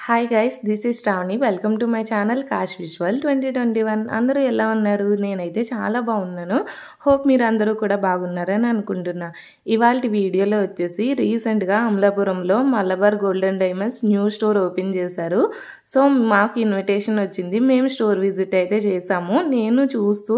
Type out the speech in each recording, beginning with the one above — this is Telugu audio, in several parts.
Hi guys, this is Shravani. Welcome to my channel Kash visual 2021. అందరూ ఎలా ఉన్నారు? నేనైతే చాలా బాగున్నాను. హోప్ మీరు అందరూ కూడా బాగున్నారని అనుకుంటున్నా. ఇవాళ వీడియోలో వచ్చేసి రీసెంట్గా అమలాపురంలో Malabar golden diamonds new store open చేశారు. సో మాకు ఇన్విటేషన్ వచ్చింది, మేము స్టోర్ విజిట్ అయితే చేసాము. నేను చూస్తూ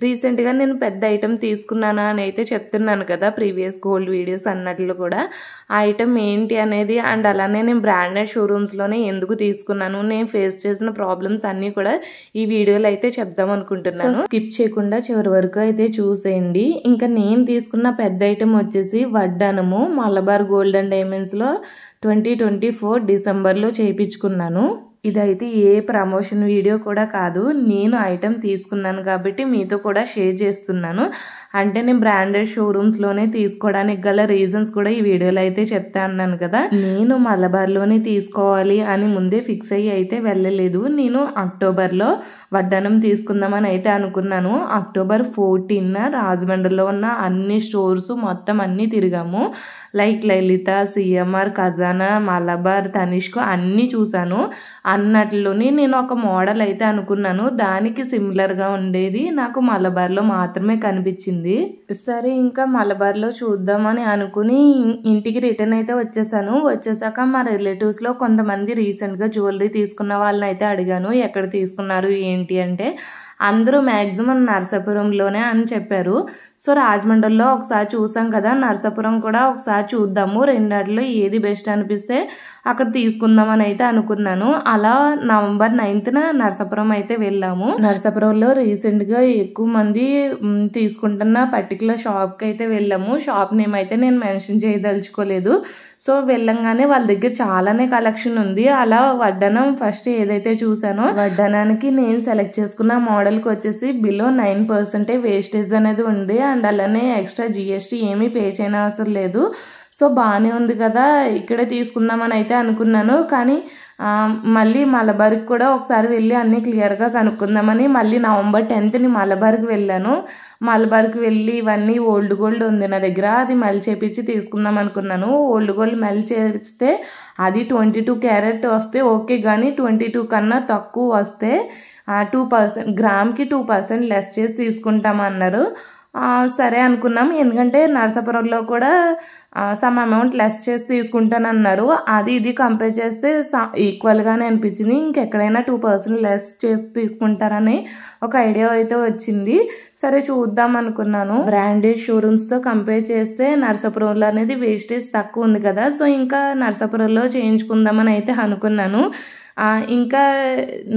రీసెంట్గా నేను పెద్ద ఐటెం తీసుకున్నానా అని అయితే చెప్తున్నాను కదా ప్రీవియస్ గోల్డ్ వీడియోస్ అన్నట్లు కూడా. ఆ ఐటెం ఏంటి అనేది అండ్ అలానే నేను బ్రాండెడ్ షోరూమ్స్లోనే ఎందుకు తీసుకున్నాను, నేను ఫేస్ చేసిన ప్రాబ్లమ్స్ అన్నీ కూడా ఈ వీడియోలో అయితే చెప్దాం అనుకుంటున్నాను. స్కిప్ చేయకుండా చివరి వరకు అయితే చూసేయండి. ఇంకా నేను తీసుకున్న పెద్ద ఐటెం వచ్చేసి వడ్డానము మలబార్ గోల్డెన్ డైమండ్స్లో 2024 డిసెంబర్లో చేయించుకున్నాను. ఇదైతే ఏ ప్రమోషన్ వీడియో కూడా కాదు, నేను ఐటెం తీసుకున్నాను కాబట్టి మీతో కూడా షేర్ చేస్తున్నాను. అంటే నేను బ్రాండెడ్ షోరూమ్స్లోనే తీసుకోవడానికి గల రీజన్స్ కూడా ఈ వీడియోలో అయితే చెప్తా అన్నాను కదా. నేను మలబార్లోనే తీసుకోవాలి అని ముందే ఫిక్స్ అయ్యి అయితే వెళ్ళలేదు. నేను అక్టోబర్లో వడ్డానం తీసుకుందామని అయితే అనుకున్నాను. అక్టోబర్ 14న రాజమండ్రిలో ఉన్న అన్ని స్టోర్స్ మొత్తం అన్నీ తిరిగాము. లైక్ లలిత, సిఎంఆర్, ఖజానా, మలబార్, తనిష్క్ అన్నీ చూశాను. అన్నట్లోని నేను ఒక మోడల్ అయితే అనుకున్నాను, దానికి సిమిలర్గా ఉండేది నాకు మలబార్లో మాత్రమే కనిపించింది. సరే ఇంకా మలబార్లో చూద్దామని అనుకుని ఇంటికి రిటర్న్ అయితే వచ్చేసాక మా రిలేటివ్స్లో కొంతమంది రీసెంట్గా జ్యువెలరీ తీసుకున్న వాళ్ళని అయితే అడిగాను, ఎక్కడ తీసుకున్నారు ఏంటి అంటే అందరూ మ్యాక్సిమం నరసాపురంలోనే అని చెప్పారు. సో రాజమండ్రిలో ఒకసారి చూసాం కదా, నరసాపురం కూడా ఒకసారి చూద్దాము, రెండాటిలో ఏది బెస్ట్ అనిపిస్తే అక్కడ తీసుకుందామని అయితే అనుకున్నాను. అలా నవంబర్ 9న నరసాపురం అయితే వెళ్ళాము. నరసాపురంలో రీసెంట్గా ఎక్కువ మంది తీసుకుంటున్న పర్టికులర్ షాప్కి అయితే వెళ్ళాము. షాప్ నేమ్ అయితే నేను మెన్షన్ చేయదలుచుకోలేదు. సో వెళ్ళంగానే వాళ్ళ దగ్గర చాలానే కలెక్షన్ ఉంది. అలా వడ్డానం ఫస్ట్ ఏదైతే చూసానో వడ్డానానికి నేను సెలెక్ట్ చేసుకున్న మోడల్కి వచ్చేసి బిలో 9% వేస్టేజ్ అనేది ఉంది. అండ్ అలానే ఎక్స్ట్రా GST ఏమీ పే చేయని అవసరం లేదు. సో బాగానే ఉంది కదా, ఇక్కడే తీసుకుందామని అయితే అనుకున్నాను. కానీ మళ్ళీ మలబార్కి కూడా ఒకసారి వెళ్ళి అన్నీ క్లియర్గా కనుక్కుందామని మళ్ళీ నవంబర్ 10ని మలబార్కి వెళ్ళాను. మలబార్కి వెళ్ళి ఇవన్నీ ఓల్డ్ గోల్డ్ ఉంది నా దగ్గర, అది మళ్ళీ చేపించి తీసుకుందాం అనుకున్నాను. ఓల్డ్ గోల్డ్ మళ్ళీ చేస్తే అది 22 క్యారెట్ వస్తే ఓకే, కానీ 22 కన్నా తక్కువ వస్తే 2% గ్రామ్కి 2% లెస్ చేసి తీసుకుంటామన్నారు. సరే అనుకున్నాం, ఎందుకంటే నరసాపురంలో కూడా సమ్ అమౌంట్ లెస్ చేసి తీసుకుంటానన్నారు. అది ఇది కంపేర్ చేస్తే ఈక్వల్గానే అనిపించింది. ఇంకెక్కడైనా 2% లెస్ చేసి తీసుకుంటారని ఒక ఐడియా అయితే వచ్చింది. సరే చూద్దాం అనుకున్నాను. బ్రాండెడ్ షోరూమ్స్తో కంపేర్ చేస్తే నరసాపురంలో అనేది వేస్టేజ్ తక్కువ ఉంది కదా, సో ఇంకా నరసాపురంలో చేయించుకుందామని అయితే అనుకున్నాను. ఇంకా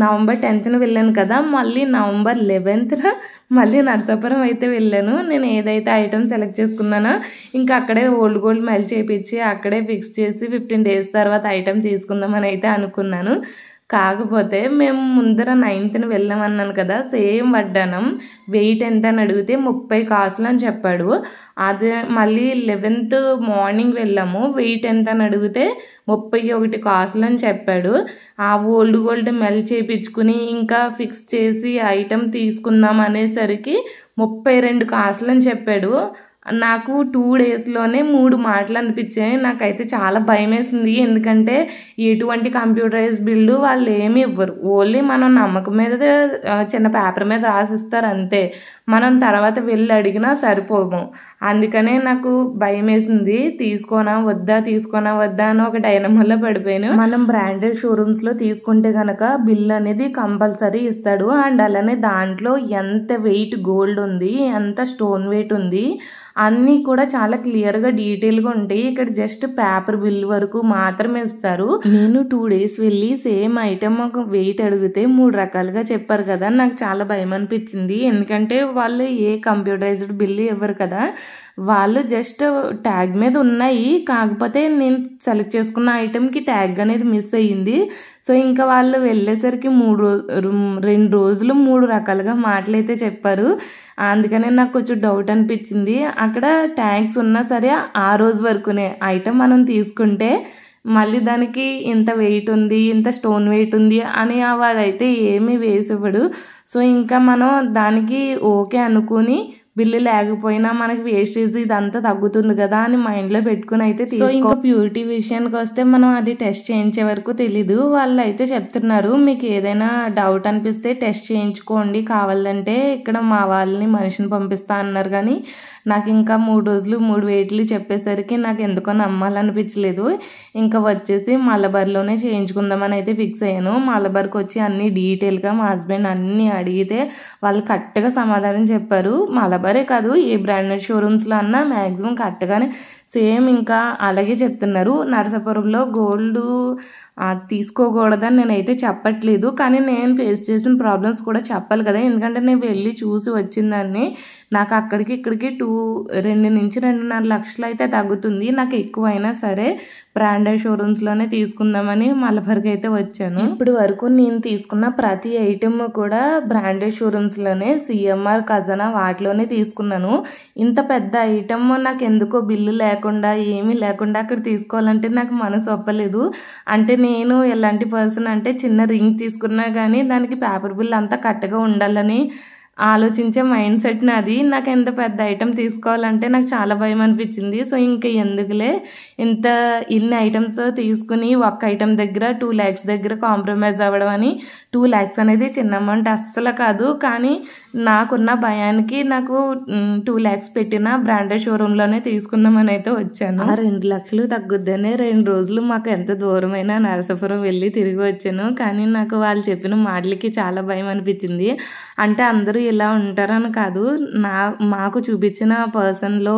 నవంబర్ 10న వెళ్ళాను కదా, మళ్ళీ నవంబర్ 11న మళ్ళీ నరసాపురం అయితే వెళ్ళాను. నేను ఏదైతే ఐటమ్ సెలెక్ట్ చేసుకున్నానో ఇంకా అక్కడే ఓల్డ్ గోల్డ్ మెల్ట్ చేయించి అక్కడే ఫిక్స్ చేసి 15 డేస్ తర్వాత ఐటమ్ తీసుకుందామని అయితే అనుకున్నాను. కాకపోతే మేము ముందర 9న వెళ్ళామన్నాను కదా, సేమ్ వడ్డానం వెయిట్ ఎంత అని అడిగితే 30 కాసులు అని చెప్పాడు. అదే మళ్ళీ 11th మార్నింగ్ వెళ్ళాము, వెయిట్ ఎంత అని అడిగితే 31 కాసులు అని చెప్పాడు. ఆ ఓల్డ్ గోల్డ్ మెల్ట్ చేయించుకుని ఇంకా ఫిక్స్ చేసి ఐటమ్ తీసుకుందాం అనేసరికి 32 కాసులు అని చెప్పాడు. నాకు 2 డేస్లోనే 3 మాటలు అనిపించాయి. నాకైతే చాలా భయం వేసింది, ఎందుకంటే ఎటువంటి కంప్యూటరైజ్ బిల్లు వాళ్ళు ఏమి ఇవ్వరు, ఓన్లీ మనం నమ్మకం మీద చిన్న పేపర్ మీద రాసిస్తారు అంతే, మనం తర్వాత వెళ్ళి అడిగినా సరిపోము. అందుకనే నాకు భయం వేసింది, తీసుకోనా వద్దా అని ఒక డైనమోలో పడిపోయాను. మనం బ్రాండెడ్ షోరూమ్స్లో తీసుకుంటే కనుక బిల్ అనేది కంపల్సరీ ఇస్తాడు. అండ్ అలానే దాంట్లో ఎంత వెయిట్ గోల్డ్ ఉంది, ఎంత స్టోన్ వెయిట్ ఉంది అన్నీ కూడా చాలా క్లియర్గా డీటెయిల్గా ఉంటాయి. ఇక్కడ జస్ట్ పేపర్ బిల్ వరకు మాత్రమే ఇస్తారు. నేను 2 డేస్ వెళ్ళి సేమ్ ఐటమ్ ఒక వెయిట్ అడిగితే 3 రకాలుగా చెప్పారు కదా, నాకు చాలా భయం అనిపించింది. ఎందుకంటే వాళ్ళు ఏ కంప్యూటరైజ్డ్ బిల్లు ఇవ్వరు కదా, వాళ్ళు జస్ట్ ట్యాగ్ మీద ఉన్నాయి. కాకపోతే నేను సెలెక్ట్ చేసుకున్న ఐటెంకి ట్యాగ్ అనేది మిస్ అయ్యింది. సో ఇంకా వాళ్ళు వెళ్ళేసరికి 2 రోజులు 3 రకాలుగా మాటలు అయితే చెప్పారు. అందుకనే నాకు కొంచెం డౌట్ అనిపించింది. అక్కడ ట్యాగ్స్ ఉన్నా సరే ఆ రోజు వరకునే ఐటెం మనం తీసుకుంటే మళ్ళీ దానికి ఇంత వెయిట్ ఉంది, ఇంత స్టోన్ వెయిట్ ఉంది అని వాడైతే ఏమీ వేసివ్వడు. సో ఇంకా మనం దానికి ఓకే అనుకుని బిల్లు లేకపోయినా మనకి వేస్టేజ్ ఇదంతా తగ్గుతుంది కదా అని మైండ్లో పెట్టుకుని అయితే సో ఇంకా ప్యూరిటీ విషయానికి వస్తే మనం అది టెస్ట్ చేయించే వరకు తెలీదు. వాళ్ళు అయితే చెప్తున్నారు మీకు ఏదైనా డౌట్ అనిపిస్తే టెస్ట్ చేయించుకోండి, కావాలంటే ఇక్కడ మా వాళ్ళని మనిషిని పంపిస్తా అన్నారు. కానీ నాకు ఇంకా 3 రోజులు 3 వెయిట్లు చెప్పేసరికి నాకు ఎందుకో నమ్మాలనిపించలేదు. ఇంకా వచ్చేసి మలబార్లోనే చేయించుకుందామని అయితే ఫిక్స్ అయ్యాను. మలబార్కి వచ్చి అన్ని డీటెయిల్గా మా హస్బెండ్ అన్నీ అడిగితే వాళ్ళు కరెక్ట్గా సమాధానం చెప్పారు. మలబారే కాదు, ఏ బ్రాండెడ్ షోరూమ్స్లో అన్నా మ్యాక్సిమం కరెక్ట్గానే సేమ్ ఇంకా అలాగే చెప్తున్నారు. నరసాపురంలో గోల్డ్ తీసుకోకూడదని నేనైతే చెప్పట్లేదు, కానీ నేను ఫేస్ చేసిన ప్రాబ్లమ్స్ కూడా చెప్పాలి కదా, ఎందుకంటే నేను వెళ్ళి చూసి వచ్చిందాన్ని నాకు అక్కడికి ఇక్కడికి 2 నుంచి 2.5 లక్షలు అయితే తగ్గుతుంది. నాకు ఎక్కువైనా సరే బ్రాండెడ్ షోరూమ్స్లోనే తీసుకుందామని మలబార్కి అయితే వచ్చాను. ఇప్పుడు వరకు నేను తీసుకున్న ప్రతి ఐటమ్ కూడా బ్రాండెడ్ షోరూమ్స్లోనే, సిఎంఆర్, ఖజానా వాటిలోనే తీసుకున్నాను. ఇంత పెద్ద ఐటమ్ నాకు ఎందుకో బిల్లు లేకుండా ఏమీ లేకుండా అక్కడ తీసుకోవాలంటే నాకు మనసు ఒప్పలేదు. అంటే నేను ఎలాంటి పర్సన్ అంటే చిన్న రింగ్ తీసుకున్నా కానీ దానికి పేపర్ బిల్ అంతా కరెక్ట్గా ఉండాలని ఆలోచించే మైండ్ సెట్ నాది. నాకు ఎంత పెద్ద ఐటమ్ తీసుకోవాలంటే నాకు చాలా భయం అనిపించింది. సో ఇంకా ఎందుకులే ఇన్ని ఐటమ్స్ తీసుకుని ఒక్క ఐటమ్ దగ్గర 2 lakhs దగ్గర కాంప్రమైజ్ అవ్వడం అని. 2 lakhs అనేది చిన్న అమౌంట్ అస్సలు కాదు, కానీ నాకున్న భయానికి నాకు 2 lakhs పెట్టిన బ్రాండెడ్ షోరూంలోనే తీసుకుందామని అయితే వచ్చాను. ఆ 2 లక్షలు తగ్గుద్దనే 2 రోజులు మాకు ఎంత దూరమైనా నరసాపురం వెళ్ళి తిరిగి వచ్చాను. కానీ నాకు వాళ్ళు చెప్పిన మాటలకి చాలా భయం అనిపించింది. అంటే అందరూ ఇలా ఉంటారని కాదు, మాకు చూపించిన పర్సన్లో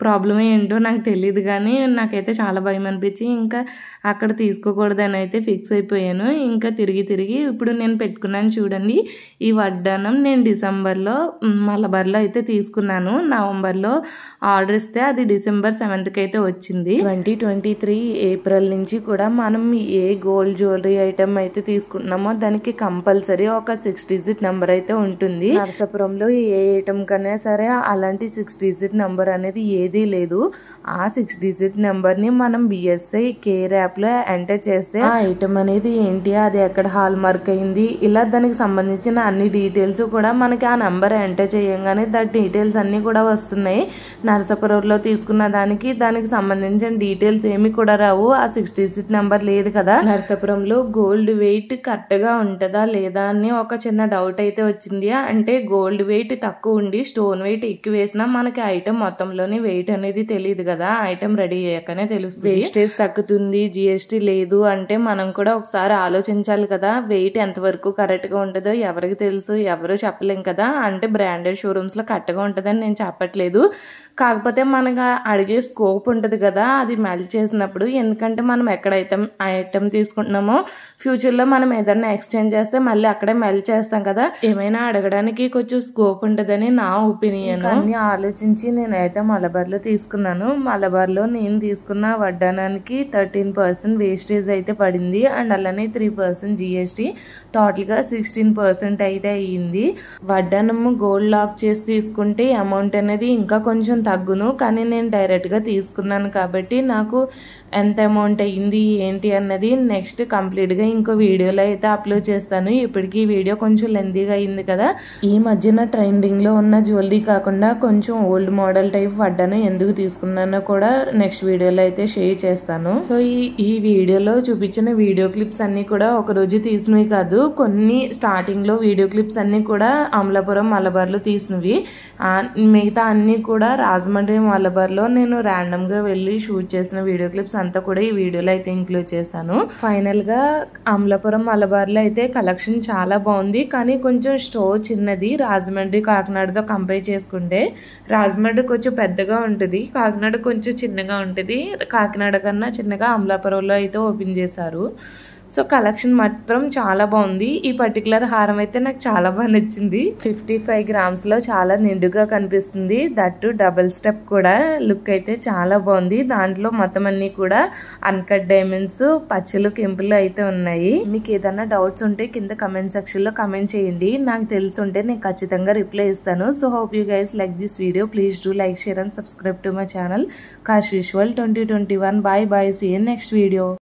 ప్రాబ్లం ఏంటో నాకు తెలియదు, కానీ నాకైతే చాలా భయం అనిపించి ఇంకా అక్కడ తీసుకోకూడదని అయితే ఫిక్స్ అయిపోయాను. ఇంకా తిరిగి ఇప్పుడు నేను పెట్టుకున్నాను చూడండి ఈ వడ్డానం. నేను డిసెంబర్లో మలబార్లో అయితే తీసుకున్నాను. నవంబర్లో ఆర్డర్ ఇస్తే అది డిసెంబర్ 7th అయితే వచ్చింది. 2023 ఏప్రిల్ నుంచి కూడా మనం ఏ గోల్డ్ జ్యువెలరీ ఐటమ్ అయితే తీసుకుంటున్నామో దానికి కంపల్సరీ ఒక 6 digit నెంబర్ అయితే ఉంటుంది. నరసాపురంలో ఏ ఐటమ్ కన్నా సరే అలాంటి 6 digit నెంబర్ అనేది ఏదీ లేదు. ఆ 6 digit నెంబర్ని మనం BSI కేర్ యాప్లో ఎంటర్ చేస్తే ఆ ఐటమ్ అనేది ఏంటి, అది ఎక్కడ హాల్ మార్క్ అయింది, ఇలా దానికి సంబంధించిన అన్ని డీటెయిల్స్ కూడా మనకి ఆ నెంబర్ ఎంటర్ చేయంగానే దాని డీటెయిల్స్ అన్నీ కూడా వస్తున్నాయి. నరసాపురంలో తీసుకున్న దానికి సంబంధించిన డీటెయిల్స్ ఏమి కూడా రావు. ఆ 6 digit నెంబర్ లేదు కదా. నరసాపురంలో గోల్డ్ వెయిట్ కరెక్ట్గా ఉంటుందా లేదా అని ఒక చిన్న డౌట్ అయితే వచ్చింది. అంటే గోల్డ్ వెయిట్ తక్కువ ఉండి స్టోన్ వెయిట్ ఎక్కువ వేసినా మనకి ఐటమ్ మొత్తంలోని వెయిట్ అనేది తెలియదు కదా, ఐటమ్ రెడీ అయ్యాకనే తెలుస్తుంది. వేస్టేజ్ తగ్గుతుంది, GST లేదు అంటే మనం కూడా ఒకసారి ఆలోచించాలి కదా, వెయిట్ ఎంతవరకు కరెక్ట్గా ఉంటుందో ఎవరికి తెలుసు, ఎవరు చెప్పలేం కదా. అంటే బ్రాండెడ్ షోరూమ్స్లో కరెక్ట్గా ఉంటుందని నేను చెప్పట్లేదు, కాకపోతే మనకు అడిగే స్కోప్ ఉంటుంది కదా అది మెల్ట్ చేసినప్పుడు. ఎందుకంటే మనం ఎక్కడైతే ఐటమ్ తీసుకుంటున్నామో ఫ్యూచర్లో మనం ఏదైనా ఎక్స్చేంజ్ చేస్తే మళ్ళీ అక్కడే మెల్ట్ చేస్తాం కదా, ఏమైనా అడగడానికి కొంచెం స్కోప్ ఉంటుందని నా ఒపీనియన్. అన్ని ఆలోచించి నేనైతే మలబార్లో తీసుకున్నాను. మలబార్లో నేను తీసుకున్న వడ్డానానికి 13% వేస్టేజ్ అయితే పడింది అండ్ అలానే 3% GST, టోటల్గా 16% అయితే అయ్యింది. వడ్డానము గోల్డ్ లాక్ చేసి తీసుకుంటే అమౌంట్ అనేది ఇంకా కొంచెం తగ్గును, కానీ నేను డైరెక్ట్గా తీసుకున్నాను కాబట్టి నాకు ఎంత అమౌంట్ అయ్యింది ఏంటి అన్నది నెక్స్ట్ కంప్లీట్గా ఇంకో వీడియోలో అయితే అప్లోడ్ చేస్తాను. ఇప్పటికీ ఈ వీడియో కొంచెం లెంతీగా అయింది కదా. ఈ మధ్యన ట్రెండింగ్లో ఉన్న జ్యువెలరీ కాకుండా కొంచెం ఓల్డ్ మోడల్ టైప్ వడ్డాను ఎందుకు తీసుకున్నానో కూడా నెక్స్ట్ వీడియోలో అయితే షేర్ చేస్తాను. సో ఈ వీడియోలో చూపించిన వీడియో క్లిప్స్ అన్నీ కూడా ఒక రోజు తీసినవి కాదు, కొన్ని స్టార్టింగ్లో వీడియో క్లిప్స్ అన్నీ కూడా అమలాపురం మలబార్లో తీసినవి. మిగతా అన్నీ కూడా రాజమండ్రి మలబార్లో నేను ర్యాండమ్గా వెళ్ళి షూట్ చేసిన వీడియో క్లిప్స్ అంతా కూడా ఈ వీడియోలో అయితే ఇంక్లూడ్ చేశాను. ఫైనల్గా అమలాపురం మలబార్లో అయితే కలెక్షన్ చాలా బాగుంది, కానీ కొంచెం స్టోర్ చిన్నది. రాజమండ్రి కాకినాడతో కంపేర్ చేసుకుంటే రాజమండ్రి కొంచెం పెద్దగా ఉంటుంది, కాకినాడ కొంచెం చిన్నగా ఉంటుంది. కాకినాడ కన్నా చిన్నగా అమలాపురంలో అయితే ఓపెన్ చేశారు. సో కలెక్షన్ మాత్రం చాలా బాగుంది. ఈ పర్టికులర్ హారం అయితే నాకు చాలా బాగా నచ్చింది. 55 grams చాలా నిండుగా కనిపిస్తుంది, దట్టు డబుల్ స్టెప్ కూడా. లుక్ అయితే చాలా బాగుంది. దాంట్లో మొత్తం అన్ని కూడా అన్కట్ డైమండ్స్, పచ్చలు, కెంపులు అయితే ఉన్నాయి. మీకు ఏదైనా డౌట్స్ ఉంటే కింద కమెంట్ సెక్షన్లో కమెంట్ చేయండి, నాకు తెలుసుంటే నేను ఖచ్చితంగా రిప్లై ఇస్తాను. So hope you guys like this video. Please do like, share and subscribe to my channel Kash visual 2021. Bye bye, see you in next video.